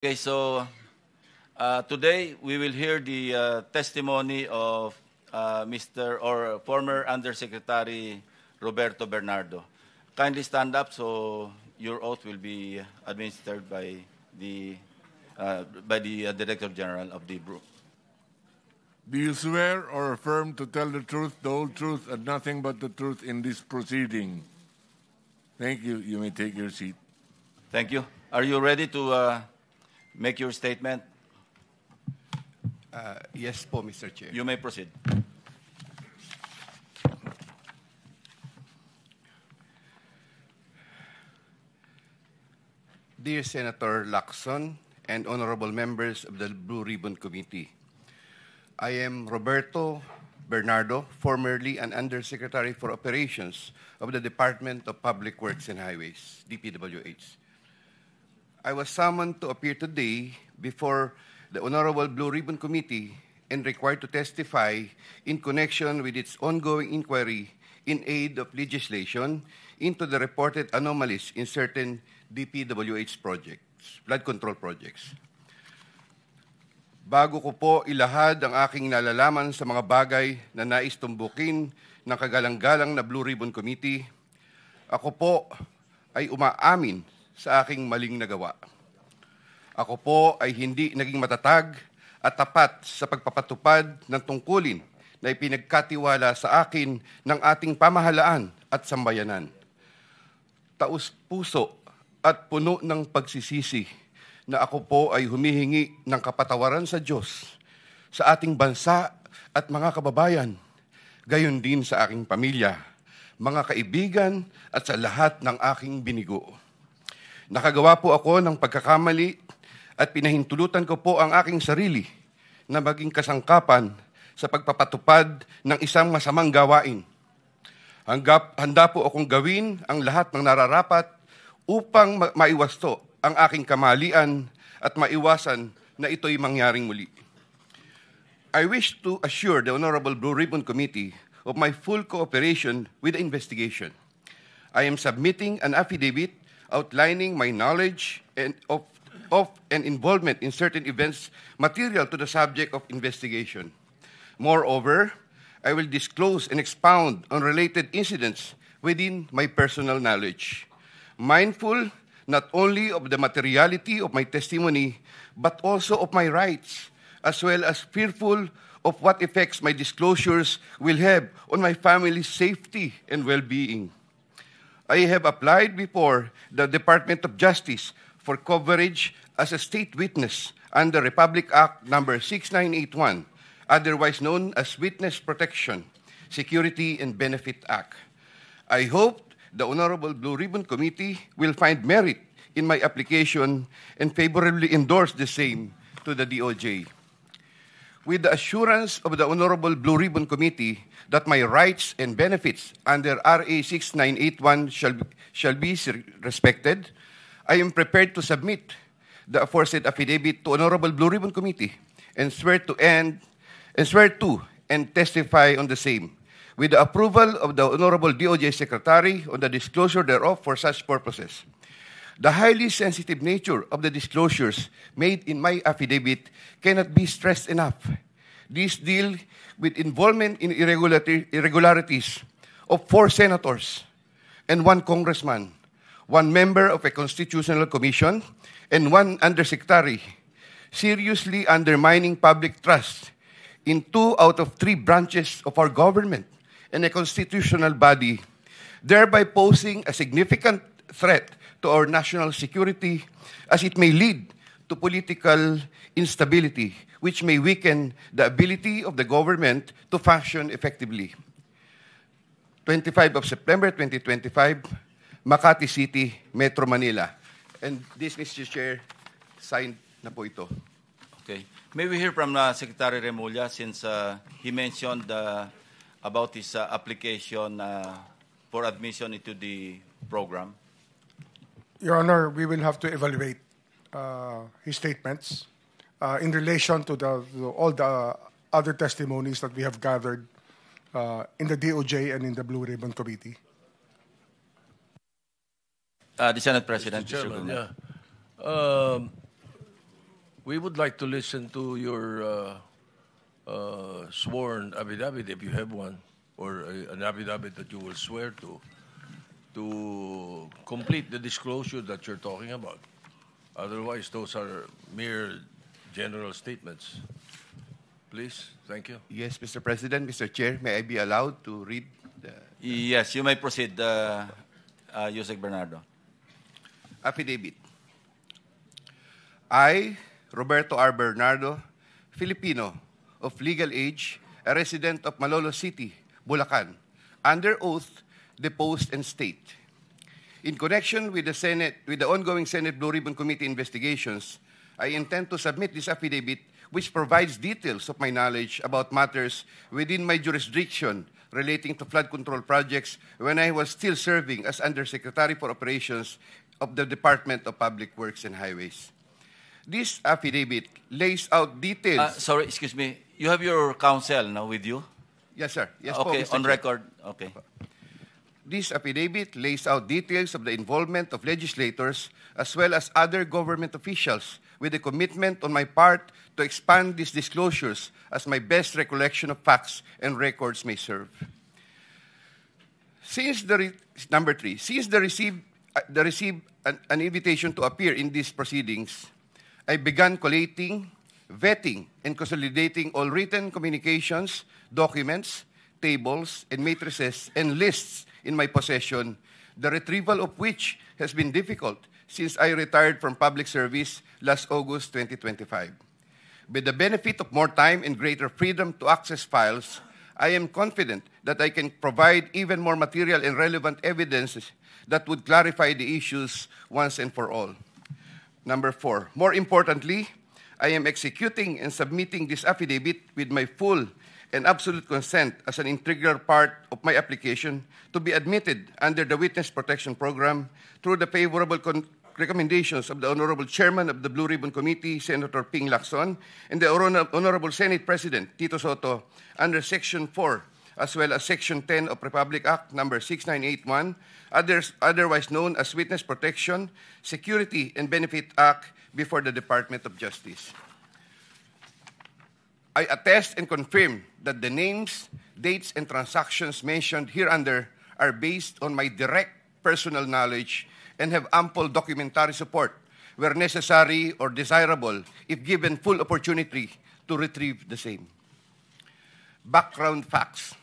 Okay, so today we will hear the testimony of Mr. or former Undersecretary Roberto Bernardo. Kindly stand up so your oath will be administered by the Director General of the Group. Do you swear or affirm to tell the truth, the whole truth, and nothing but the truth in this proceeding? Thank you. You may take your seat. Thank you. Are you ready to make your statement? Yes po, Mr. Chair. You may proceed. Dear Senator Lacson and honorable members of the Blue Ribbon Committee, I am Roberto Bernardo, formerly an Undersecretary for Operations of the Department of Public Works and Highways, DPWH. I was summoned to appear today before the Honorable Blue Ribbon Committee and required to testify in connection with its ongoing inquiry in aid of legislation into the reported anomalies in certain DPWH projects, flood control projects. Bago ko po ilahad ang aking nalalaman sa mga bagay na nais tumbukin ng kagalang-galang na Blue Ribbon Committee, ako po ay umaamin sa aking maling nagawa. Ako po ay hindi naging matatag at tapat sa pagpapatupad ng tungkulin na ipinagkatiwala sa akin ng ating pamahalaan at sambayanan. Taus-puso at puno ng pagsisisi na ako po ay humihingi ng kapatawaran sa Diyos, sa ating bansa at mga kababayan, gayon din sa aking pamilya, mga kaibigan at sa lahat ng aking binigo. Nakagawa po ako ng pagkakamali at pinahintulutan ko po ang aking sarili na maging kasangkapan sa pagpapatupad ng isang masamang gawain. Handa po akong gawin ang lahat ng nararapat upang maiwasto ang aking kamalian at maiwasan na ito'y mangyaring muli. I wish to assure the Honorable Blue Ribbon Committee of my full cooperation with the investigation. I am submitting an affidavit outlining my knowledge and of and involvement in certain events material to the subject of investigation. Moreover, I will disclose and expound on related incidents within my personal knowledge, mindful not only of the materiality of my testimony, but also of my rights, as well as fearful of what effects my disclosures will have on my family's safety and well-being. I have applied before the Department of Justice for coverage as a state witness under Republic Act No. 6981, otherwise known as Witness Protection, Security and Benefit Act. I hope the Honorable Blue Ribbon Committee will find merit in my application and favorably endorse the same to the DOJ. With the assurance of the Honorable Blue Ribbon Committee that my rights and benefits under RA 6981 shall be respected, I am prepared to submit the aforesaid affidavit to Honorable Blue Ribbon Committee and swear to and testify on the same, with the approval of the Honorable DOJ Secretary on the disclosure thereof for such purposes. The highly sensitive nature of the disclosures made in my affidavit cannot be stressed enough. These deal with involvement in irregularities of 4 senators and 1 congressman, 1 member of a constitutional commission, and 1 undersecretary, seriously undermining public trust in 2 out of 3 branches of our government and a constitutional body, thereby posing a significant threat to our national security as it may lead to political instability, which may weaken the ability of the government to function effectively. 25 of September 2025, Makati City, Metro Manila. And this, Mr. Chair, signed na po ito. Okay. May we hear from Secretary Remulla since he mentioned about his application for admission into the program? Your Honor, we will have to evaluate his statements in relation to all the other testimonies that we have gathered in the DOJ and in the Blue Ribbon Committee. The Senate President. Mr. Chairman, Mr. yeah. We would like to listen to your sworn affidavit, if you have one, or an affidavit that you will swear to complete the disclosure that you're talking about. Otherwise, those are mere general statements. Please, thank you. Yes, Mr. President, Mr. Chair, may I be allowed to read the Yes, you may proceed, Yusek Bernardo. affidavit? I, Roberto R. Bernardo, Filipino, of legal age, a resident of Malolos City, Bulacan, under oath, deposed and state. In connection with the ongoing Senate Blue Ribbon Committee investigations, I intend to submit this affidavit which provides details of my knowledge about matters within my jurisdiction relating to flood control projects when I was still serving as Undersecretary for Operations of the Department of Public Works and Highways. This affidavit lays out details. Sorry, excuse me. You have your counsel now with you? Yes, sir. Yes, Okay, po, Mr. on Chair. record. Okay. This affidavit lays out details of the involvement of legislators as well as other government officials with a commitment on my part to expand these disclosures as my best recollection of facts and records may serve. Since number three, since the received an invitation to appear in these proceedings, I began collating, vetting, and consolidating all written communications, documents, tables, and matrices and lists in my possession, the retrieval of which has been difficult since I retired from public service last August 2025. With the benefit of more time and greater freedom to access files, I am confident that I can provide even more material and relevant evidence that would clarify the issues once and for all. Number 4, more importantly, I am executing and submitting this affidavit with my full and absolute consent as an integral part of my application to be admitted under the Witness Protection Program through the favorable recommendations of the Honorable Chairman of the Blue Ribbon Committee, Senator Ping Lacson, and the Honorable Senate President, Tito Soto, under Section 4, as well as Section 10 of Republic Act Number 6981, otherwise known as Witness Protection, Security, and Benefit Act before the Department of Justice. I attest and confirm that the names, dates, and transactions mentioned hereunder are based on my direct personal knowledge and have ample documentary support where necessary or desirable if given full opportunity to retrieve the same. Background facts.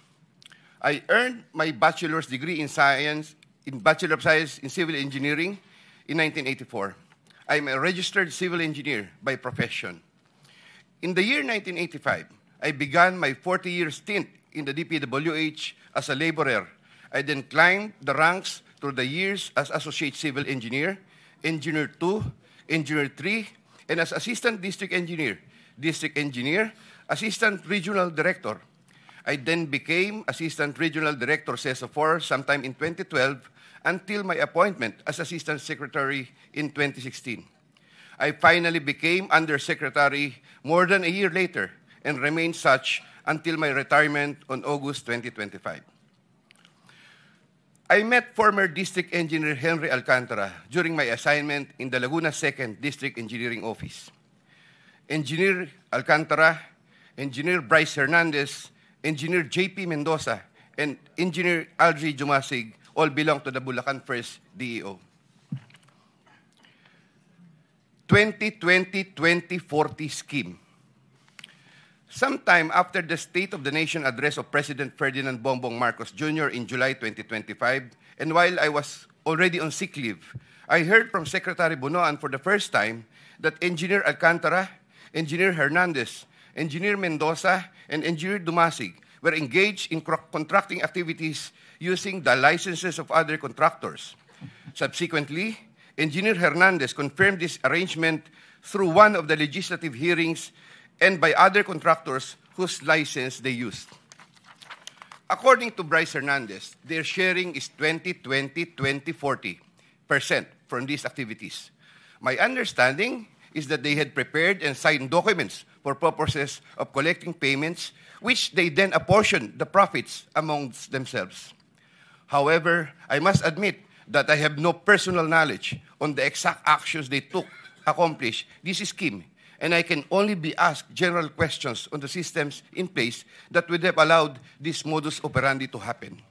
I earned my bachelor's degree in Bachelor of Science in Civil Engineering in 1984. I am a registered civil engineer by profession. In the year 1985, I began my 40-year stint in the DPWH as a laborer. I then climbed the ranks through the years as Associate Civil Engineer, Engineer 2, Engineer 3, and as Assistant District Engineer, Assistant Regional Director. I then became Assistant Regional Director CESO 4 sometime in 2012 until my appointment as Assistant Secretary in 2016. I finally became Undersecretary more than a year later and remained such until my retirement on August 2025. I met former District Engineer Henry Alcantara during my assignment in the Laguna 2nd District Engineering Office. Engineer Alcantara, Engineer Bryce Hernandez, Engineer J.P. Mendoza, and Engineer Algie Jumasig all belong to the Bulacan 1st DEO. 2020-2040 scheme. Sometime after the State of the Nation address of President Ferdinand Bongbong Marcos Jr. in July 2025, and while I was already on sick leave, I heard from Secretary Bunoan for the first time that Engineer Alcantara, Engineer Hernandez, Engineer Mendoza, and Engineer Dumasig were engaged in contracting activities using the licenses of other contractors. Subsequently, Engineer Hernandez confirmed this arrangement through one of the legislative hearings and by other contractors whose license they used. According to Bryce Hernandez, their sharing is 20-20-20-40% from these activities. My understanding is that they had prepared and signed documents for purposes of collecting payments, which they then apportioned the profits amongst themselves. However, I must admit that I have no personal knowledge on the exact actions they took to accomplish this scheme, and I can only be asked general questions on the systems in place that would have allowed this modus operandi to happen.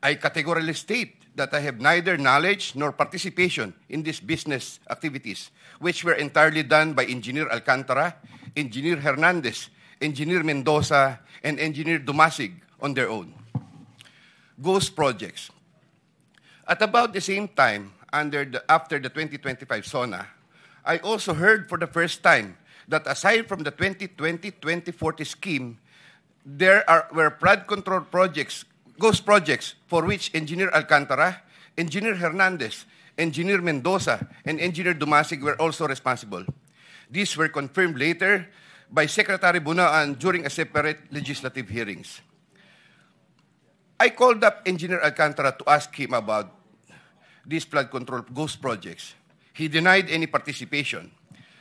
I categorically state that I have neither knowledge nor participation in these business activities, which were entirely done by Engineer Alcantara, Engineer Hernandez, Engineer Mendoza, and Engineer Dumasig on their own. Ghost projects. At about the same time, after the 2025 SONA, I also heard for the first time that aside from the 2020-2040 scheme, were flood control projects, ghost projects, for which Engineer Alcantara, Engineer Hernandez, Engineer Mendoza, and Engineer Dumasig were also responsible. These were confirmed later by Secretary Bunaan during a separate legislative hearings. I called up Engineer Alcantara to ask him about these flood control ghost projects. He denied any participation.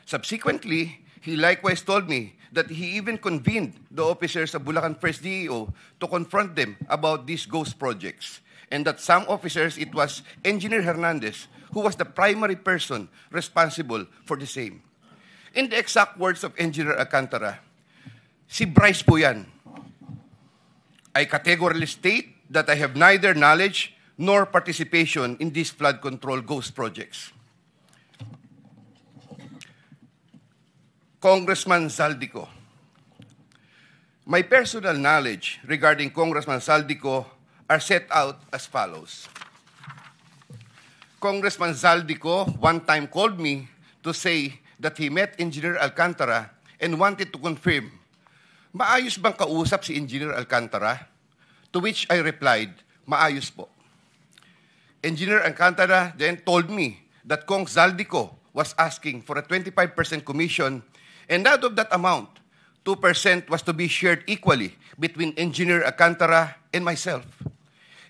Subsequently, he likewise told me that he even convened the officers of Bulacan First DEO to confront them about these ghost projects, and that some officers, it was Engineer Hernandez, who was the primary person responsible for the same. In the exact words of Engineer Alcantara, si Bryce po yan. I categorically state that I have neither knowledge nor participation in these flood control ghost projects. Congressman Zaldico. My personal knowledge regarding Congressman Zaldico are set out as follows. Congressman Zaldico one time called me to say that he met Engineer Alcantara and wanted to confirm, maayos bang kausap si Engineer Alcantara? To which I replied, maayos po. Engineer Alcantara then told me that Kong Zaldico was asking for a 25% commission, and out of that amount, 2% was to be shared equally between Engineer Alcantara and myself.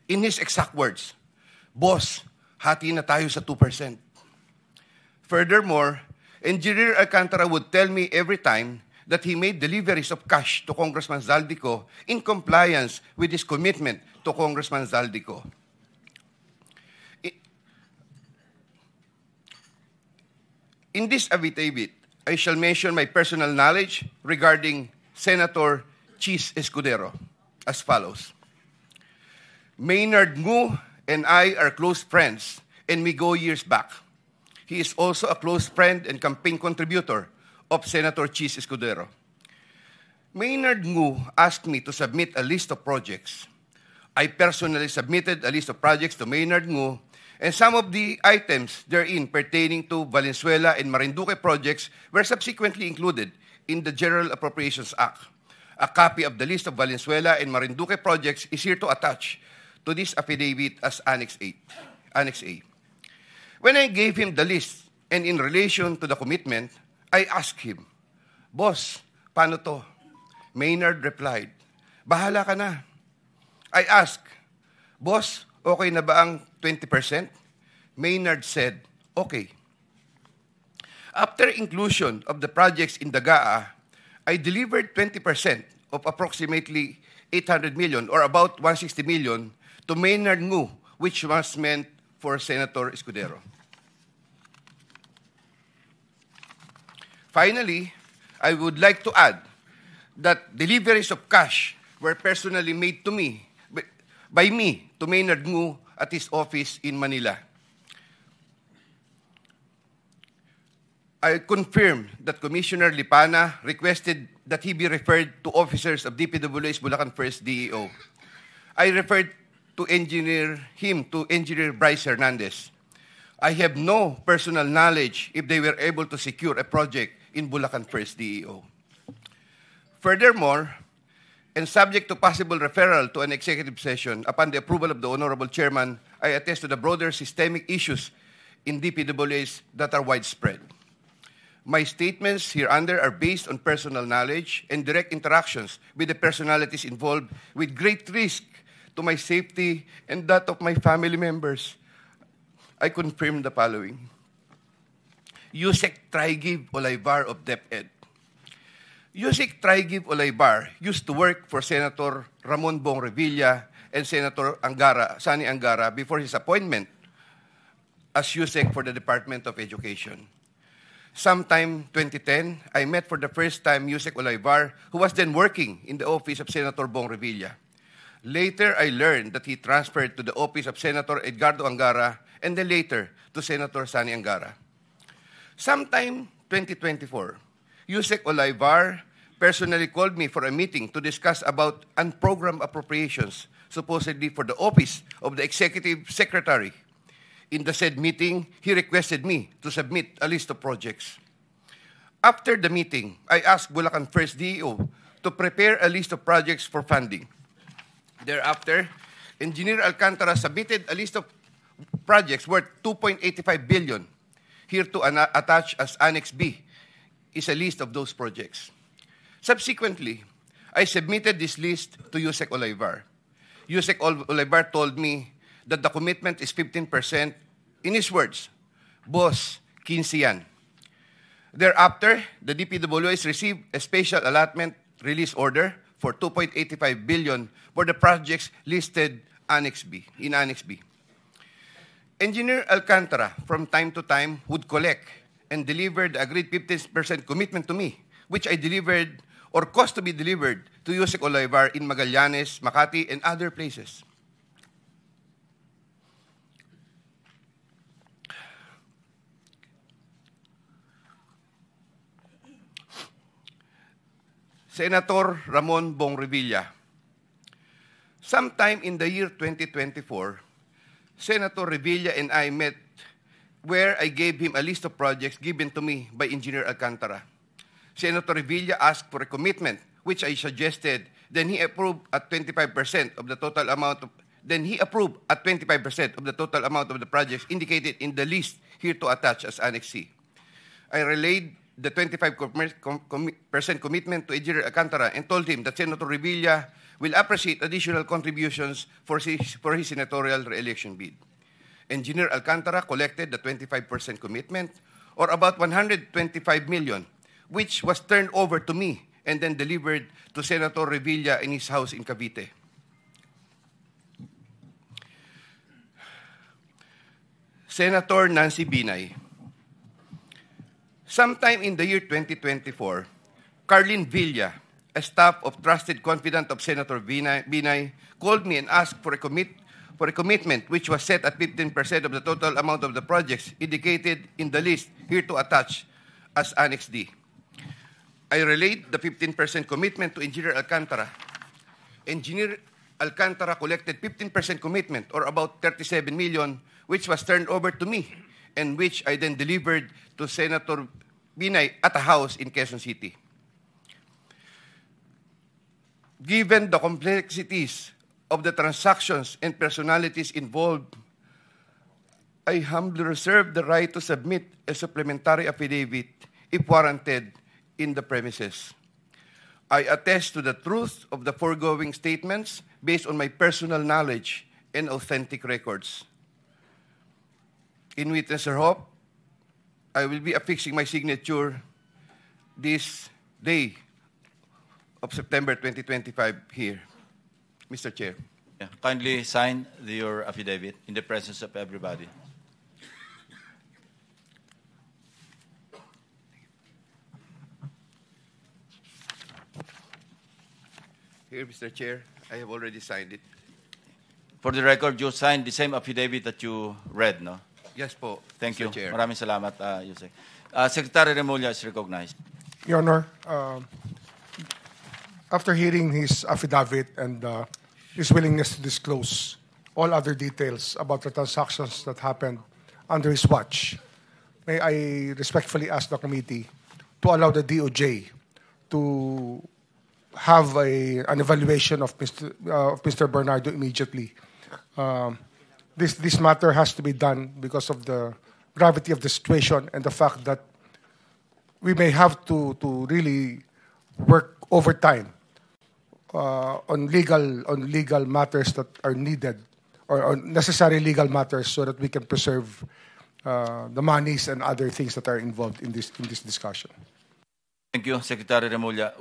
In his exact words, boss, hati na tayo sa 2%. Furthermore, Engineer Alcantara would tell me every time that he made deliveries of cash to Congressman Zaldico in compliance with his commitment to Congressman Zaldico. In this affidavit, I shall mention my personal knowledge regarding Senator Chis Escudero as follows. Maynard Ngu and I are close friends, and we go years back. He is also a close friend and campaign contributor of Senator Chis Escudero. Maynard Ngu asked me to submit a list of projects. I personally submitted a list of projects to Maynard Ngu, and some of the items therein pertaining to Valenzuela and Marinduque projects were subsequently included in the General Appropriations Act. A copy of the list of Valenzuela and Marinduque projects is here to attach to this affidavit as Annex A. When I gave him the list, and in relation to the commitment, I asked him, Boss, paano to? Maynard replied, bahala ka na. I asked, Boss, okay na ba ang 20%? Maynard said, okay. After inclusion of the projects in Dagaa, I delivered 20% of approximately 800 million or about 160 million to Maynard Ngu, which was meant for Senator Escudero. Finally, I would like to add that deliveries of cash were personally made to me, by me, to Maynard Ngu at his office in Manila. I confirm that Commissioner Lipana requested that he be referred to officers of DPWH Bulacan First DEO. I referred to Engineer Bryce Hernandez. I have no personal knowledge if they were able to secure a project in Bulacan First DEO. Furthermore, and subject to possible referral to an executive session upon the approval of the Honorable Chairman, I attest to the broader systemic issues in DPWH that are widespread. My statements hereunder are based on personal knowledge and direct interactions with the personalities involved with great risk to my safety and that of my family members. I confirm the following. Yusek Trigiv Olaybar of DepEd. Yusek Trigiv Olaybar used to work for Senator Ramon Bong Revilla and Senator Sani Angara before his appointment as Yusek for the Department of Education. Sometime 2010, I met for the first time Yusek Olayvar, who was then working in the office of Senator Bong Revilla. Later, I learned that he transferred to the office of Senator Edgardo Angara and then later to Senator Sani Angara. Sometime 2024, Yusek Olayvar personally called me for a meeting to discuss about unprogrammed appropriations, supposedly for the office of the Executive Secretary. In the said meeting, he requested me to submit a list of projects. After the meeting, I asked Bulacan First DEO to prepare a list of projects for funding. Thereafter, Engineer Alcantara submitted a list of projects worth 2.85 billion. Here to attach as Annex B is a list of those projects. Subsequently, I submitted this list to Yusek Olayvar. Yusek Olayvar told me that the commitment is 15%. In his words, Boss, 15 yan. Thereafter, the DPWH received a special allotment release order for 2.85 billion for the projects listed in Annex B. Engineer Alcantara, from time to time, would collect and deliver the agreed 15% commitment to me, which I delivered or caused to be delivered to Yusek Olayvar in Magallanes, Makati, and other places. Senator Ramon Bong Revilla. Sometime in the year 2024, Senator Revilla and I met where I gave him a list of projects given to me by Engineer Alcantara. Senator Revilla asked for a commitment, which I suggested. Then he approved at 25% of the total amount of the projects indicated in the list here to attach as Annex C. I relayed the 25% commitment to Engineer Alcantara and told him that Senator Revilla will appreciate additional contributions for his senatorial re-election bid. Engineer Alcantara collected the 25% commitment, or about 125 million, which was turned over to me and then delivered to Senator Revilla in his house in Cavite. Senator Nancy Binay. Sometime in the year 2024, Carlin Villa, a staff of trusted confidant of Senator Binay, called me and asked for a commitment which was set at 15% of the total amount of the projects indicated in the list here to attach as Annex D. I relayed the 15% commitment to Engineer Alcantara. Engineer Alcantara collected 15% commitment, or about 37 million, which was turned over to me and which I then delivered to Senator Binay at a house in Quezon City. Given the complexities of the transactions and personalities involved, I humbly reserve the right to submit a supplementary affidavit if warranted in the premises. I attest to the truth of the foregoing statements based on my personal knowledge and authentic records. In witness or hope, I will be affixing my signature this day of September 2025 here. Mr. Chair. Yeah, kindly sign your affidavit in the presence of everybody. Here, Mr. Chair, I have already signed it. For the record, you signed the same affidavit that you read, no? Yes po, Thank Mr. you. Chair. Maraming salamat, Yusek. Secretary Remulla is recognized. Your Honor, after hearing his affidavit and his willingness to disclose all other details about the transactions that happened under his watch, may I respectfully ask the committee to allow the DOJ to have an evaluation of Mr. Bernardo immediately. This matter has to be done because of the gravity of the situation and the fact that we may have to really work overtime on legal matters that are needed, or necessary legal matters, so that we can preserve the monies and other things that are involved in this discussion. Thank you, Secretary Remulla.